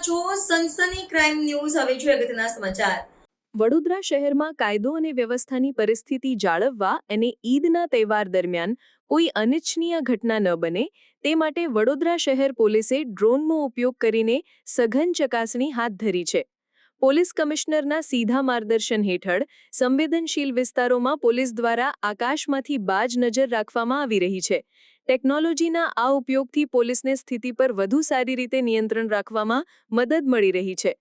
છો સનસની crime news. હવે જોઈએ અગત્યના સમાચાર। વડોદરા શહેરમાં કાયદો અને વ્યવસ્થાની પરિસ્થિતિ જાળવવા અને ઈદના તહેવાર દરમિયાન કોઈ અનિચ્છનીય ઘટના ન બને તે માટે વડોદરા શહેર પોલીસે ડ્રોનનો ઉપયોગ કરીને સઘન ચકાસણી હાથ ધરી છે। પોલીસ કમિશનરના સીધા માર્ગદર્શન હેઠળ સંવેદનશીલ વિસ્તારોમાં પોલીસ દ્વારા આકાશમાંથી બાજ નજર રાખવામાં આવી રહી છે। ટેકનોલોજીના આ ઉપયોગથી પોલીસને સ્થિતિ પર વધુ સારી રીતે નિયંત્રણ રાખવામાં મદદ મળી રહી છે।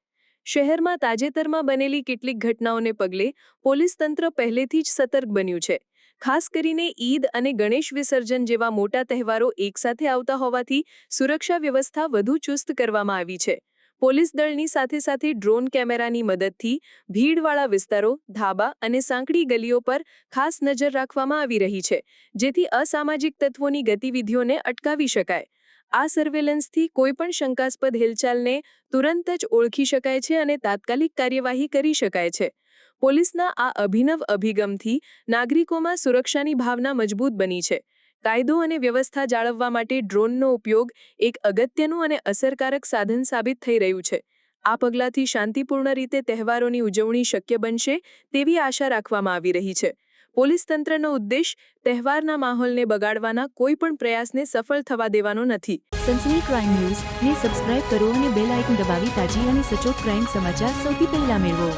શહેરમાં તાજેતરમાં બનેલી કેટલીક ઘટનાઓને પગલે પોલીસ તંત્ર પહેલેથી જ સતર્ક બન્યું છે। ખાસ કરીને ઈદ અને ગણેશ વિસર્જન જેવા મોટા તહેવારો એકસાથે આવતા હોવાથી સુરક્ષા વ્યવસ્થા વધુ ચુસ્ત કરવામાં આવી છે। પોલીસ દળની સાથે સાથે ડ્રોન કેમેરાની મદદથી ભીડવાળા વિસ્તારો, ધાબા અને સાંકડી ગલીઓ પર ખાસ નજર રાખવામાં આવી રહી છે, જેથી અસામાજિક તત્વોની ગતિવિધિઓને અટકાવી શકાય। આ સર્વેલન્સથી કોઈપણ શંકાસ્પદ હિલચાલને તુરંત જ ઓળખી શકાય છે અને તાત્કાલિક કાર્યવાહી કરી શકાય છે। પોલીસના આ અભિનવ અભિગમથી નાગરિકોમાં સુરક્ષાની ભાવના મજબૂત બની છે। કાયદો અને વ્યવસ્થા જાળવવા માટે ડ્રોનનો ઉપયોગ એક અગત્યનું અને અસરકારક સાધન સાબિત થઈ રહ્યું છે। આ પગલાંથી શાંતિપૂર્ણ રીતે તહેવારોની ઉજવણી શક્ય બનશે તેવી આશા રાખવામાં આવી રહી છે। પોલીસ તંત્રનો ઉદ્દેશ તહેવારના માહોલને બગાડવાના કોઈપણ પ્રયાસને સફળ થવા દેવાનો નથી। સનસની ક્રાઇમ ન્યૂઝ ને સબસ્ક્રાઇબ કરો અને બેલ આઇકન દબાવી તાજી અને સચોટ ક્રાઇમ સમાચાર સૌથી પહેલા મેળવો।